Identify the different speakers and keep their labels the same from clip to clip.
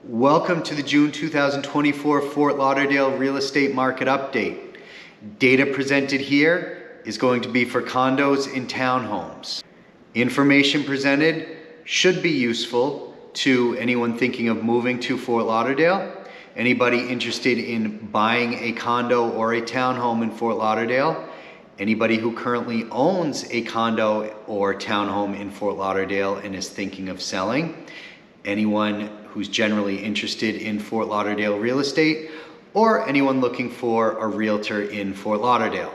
Speaker 1: Welcome to the June 2024 Fort Lauderdale Real Estate Market Update. Data presented here is going to be for condos and townhomes. Information presented should be useful to anyone thinking of moving to Fort Lauderdale, anybody interested in buying a condo or a townhome in Fort Lauderdale, anybody who currently owns a condo or townhome in Fort Lauderdale and is thinking of selling, anyone who's generally interested in Fort Lauderdale real estate, or anyone looking for a realtor in Fort Lauderdale.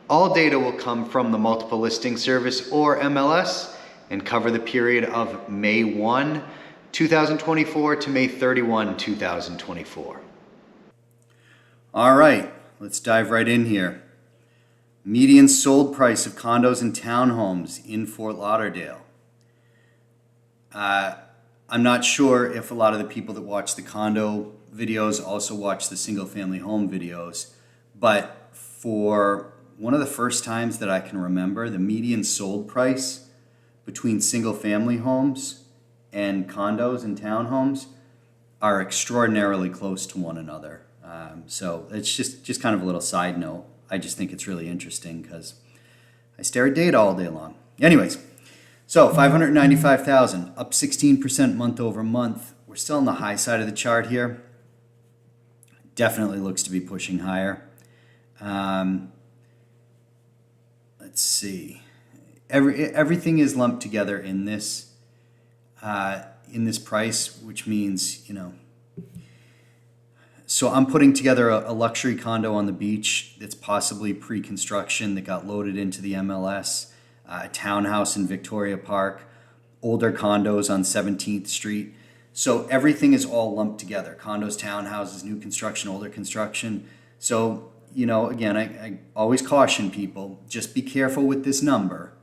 Speaker 1: All data will come from the Multiple Listing Service or MLS and cover the period of May 1, 2024 to May 31, 2024. All right, let's dive right in here. Median sold price of condos and townhomes in Fort Lauderdale. I'm not sure if a lot of the people that watch the condo videos also watch the single family home videos, but for one of the first times that I can remember, the median sold price between single family homes and condos and townhomes are extraordinarily close to one another. So it's just kind of a little side note. I just think it's really interesting because I stare at data all day long. Anyways, so 595,000, up 16% month over month. We're still on the high side of the chart here. Definitely looks to be pushing higher. Let's see. Everything is lumped together in this price, which means, so I'm putting together a luxury condo on the beach that's possibly pre-construction that got loaded into the MLS. A townhouse in Victoria Park, older condos on 17th Street. So everything is all lumped together. Condos, townhouses, new construction, older construction. So, again, I always caution people, just be careful with this number.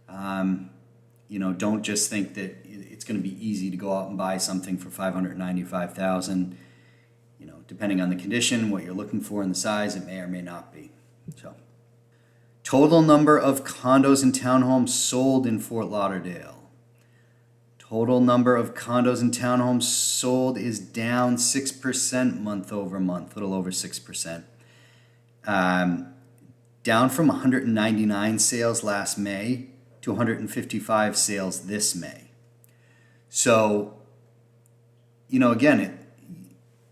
Speaker 1: Don't just think that it's going to be easy to go out and buy something for $595,000. Depending on the condition, what you're looking for and the size, it may or may not be. So. Total number of condos and townhomes sold in Fort Lauderdale. Total number of condos and townhomes sold is down 6% month over month, a little over 6%. Down from 199 sales last May to 155 sales this May. So, again,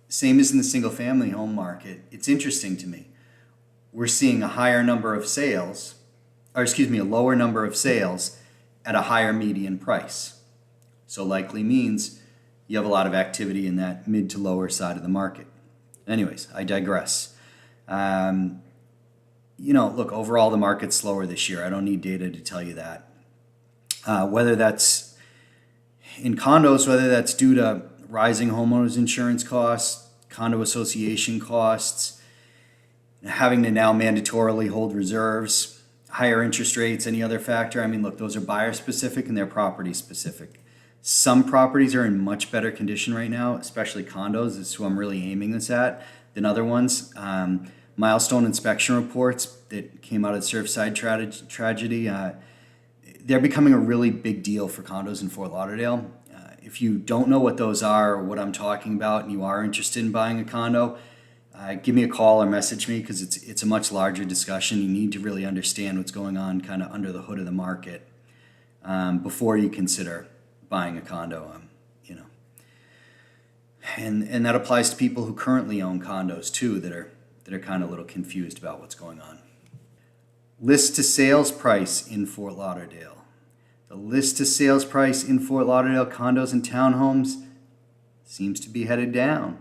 Speaker 1: same as in the single family home market, it's interesting to me. We're seeing a lower number of sales at a higher median price. So likely means you have a lot of activity in that mid to lower side of the market. Anyways, I digress. Look, overall the market's slower this year. I don't need data to tell you that. Whether that's in condos, whether that's due to rising homeowners insurance costs, condo association costs, having to now mandatorily hold reserves, higher interest rates, any other factor. Look, those are buyer specific and they're property specific. Some properties are in much better condition right now, especially condos, is who I'm really aiming this at, than other ones. Milestone inspection reports that came out of Surfside tragedy, they're becoming a really big deal for condos in Fort Lauderdale. If you don't know what those are or what I'm talking about and you are interested in buying a condo, give me a call or message me because it's a much larger discussion. You need to really understand what's going on kind of under the hood of the market before you consider buying a condo. And that applies to people who currently own condos too that are kind of a little confused about what's going on. List to sales price in Fort Lauderdale. The list to sales price in Fort Lauderdale condos and townhomes seems to be headed down.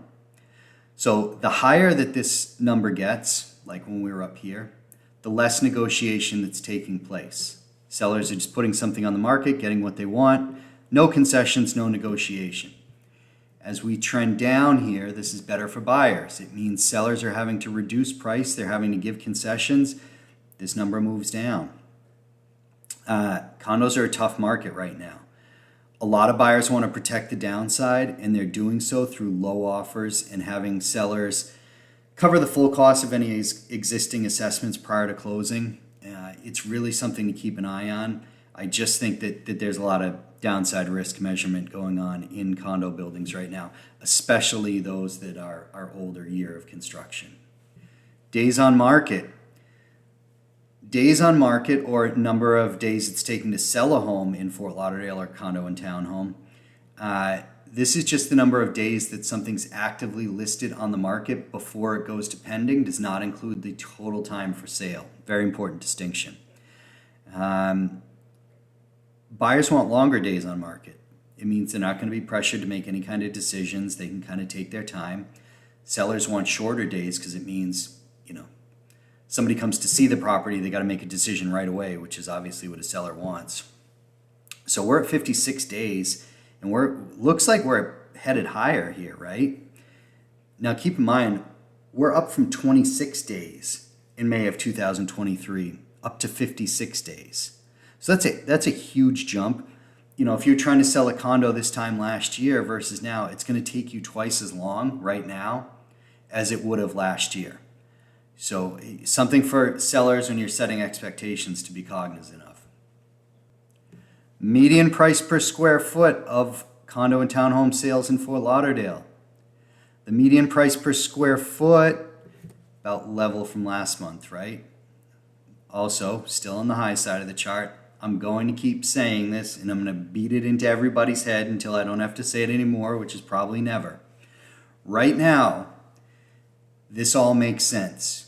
Speaker 1: So the higher that this number gets, like when we were up here, the less negotiation that's taking place. Sellers are just putting something on the market, getting what they want, no concessions, no negotiation. As we trend down here, this is better for buyers. It means sellers are having to reduce price, they're having to give concessions. This number moves down. Condos are a tough market right now. A lot of buyers want to protect the downside, and they're doing so through low offers and having sellers cover the full cost of any existing assessments prior to closing. It's really something to keep an eye on. I just think that there's a lot of
Speaker 2: downside risk measurement going on in condo buildings right now, especially those that are older year of construction. Days on market. Days on market, or number of days it's taking to sell a home in Fort Lauderdale or condo and townhome. This is just the number of days that something's actively listed on the market before it goes to pending. Does not include the total time for sale. Very important distinction. Buyers want longer days on market. It means they're not going to be pressured to make any kind of decisions. They can kind of take their time. Sellers want shorter days because it means, somebody comes to see the property, they got to make a decision right away, which is obviously what a seller wants. So we're at 56 days, and looks like we're headed higher here, right? Now keep in mind, we're up from 26 days in May of 2023 up to 56 days. So that's a huge jump. If you're trying to sell a condo this time last year versus now, it's going to take you twice as long right now as it would have last year. So something for sellers when you're setting expectations to be cognizant of. Median price per square foot of condo and townhome sales in Fort Lauderdale. The median price per square foot, about level from last month, right? Also, still on the high side of the chart. I'm going to keep saying this, and I'm going to beat it into everybody's head until I don't have to say it anymore, which is probably never. Right now, this all makes sense.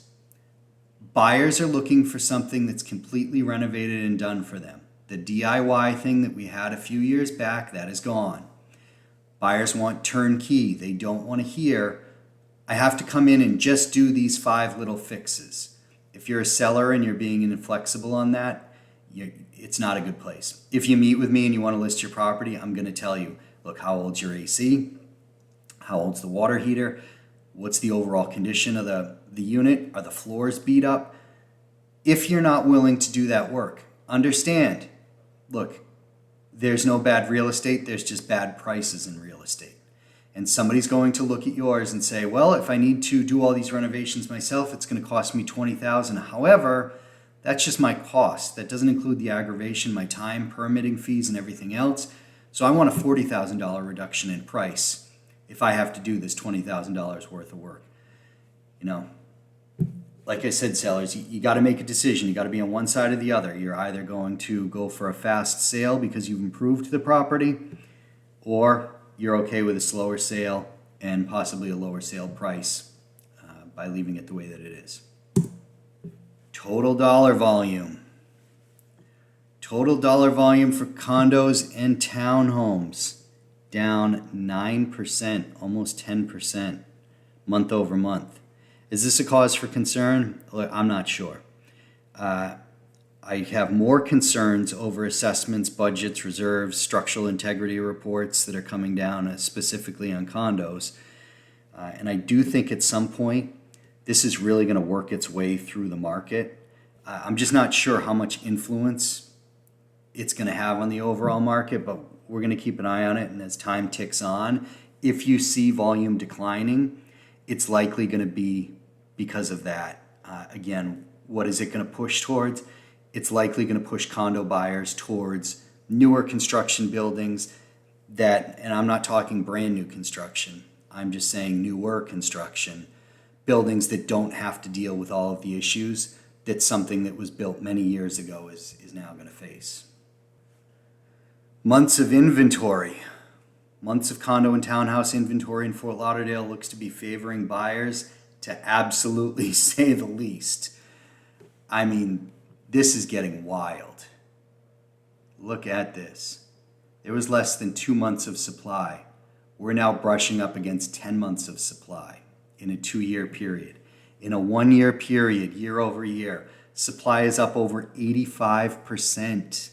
Speaker 2: Buyers are looking for something that's completely renovated and done for them. The DIY thing that we had a few years back, that is gone. Buyers want turnkey. They don't want to hear, I have to come in and just do these 5 little fixes. If you're a seller and you're being inflexible on that, it's not a good place. If you meet with me and you want to list your property, I'm going to tell you, look, how old's your AC? How old's the water heater? What's the overall condition of the unit? Are the floors beat up? If you're not willing to do that work, understand, look, there's no bad real estate, there's just bad prices in real estate. And somebody's going to look at yours and say, well, if I need to do all these renovations myself, it's going to cost me $20,000. However, that's just my cost. That doesn't include the aggravation, my time, permitting fees, and everything else. So I want a $40,000 reduction in price if I have to do this $20,000 worth of work. Like I said, sellers, you got to make a decision. You got to be on one side or the other. You're either going to go for a fast sale because you've improved the property, or you're okay with a slower sale and possibly a lower sale price by leaving it the way that it is. Total dollar volume. Total dollar volume for condos and townhomes down 9%, almost 10% month over month. Is this a cause for concern? I'm not sure. I have more concerns over assessments, budgets, reserves, structural integrity reports that are coming down specifically on condos. And I do think at some point this is really going to work its way through the market. I'm just not sure how much influence it's going to have on the overall market, but we're going to keep an eye on it. And as time ticks on, if you see volume declining, it's likely going to be because of that. Again, what is it going to push towards? It's likely going to push condo buyers towards newer construction buildings and I'm not talking brand new construction. I'm just saying newer construction, buildings that don't have to deal with all of the issues that something that was built many years ago is now going to face. Months of inventory. Months of condo and townhouse inventory in Fort Lauderdale looks to be favoring buyers, to absolutely say the least. I mean, this is getting wild. Look at this. There was less than 2 months of supply. We're now brushing up against 10 months of supply in a 2-year period. In a 1-year period, year over year, supply is up over 85%,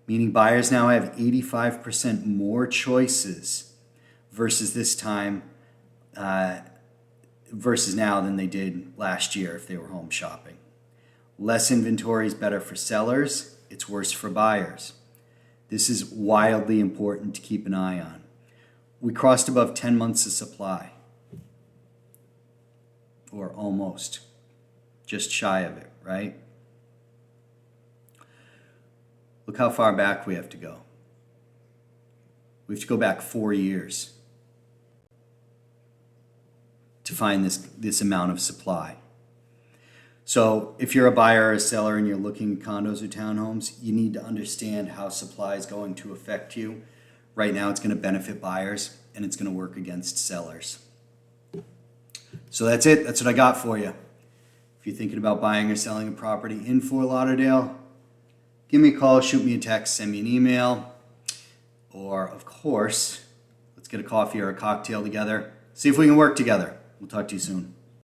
Speaker 2: meaning buyers now have 85% more choices versus this time, versus now than they did last year if they were home shopping. Less inventory is better for sellers. It's worse for buyers. This is wildly important to keep an eye on. We crossed above 10 months of supply, or almost, just shy of it, right? Look how far back we have to go. We have to go back 4 years to find this amount of supply. So if you're a buyer or a seller and you're looking at condos or townhomes, you need to understand how supply is going to affect you. Right now it's going to benefit buyers and it's going to work against sellers. So that's it. That's what I got for you. If you're thinking about buying or selling a property in Fort Lauderdale, give me a call, shoot me a text, send me an email, or of course, let's get a coffee or a cocktail together. See if we can work together. We'll talk to you soon.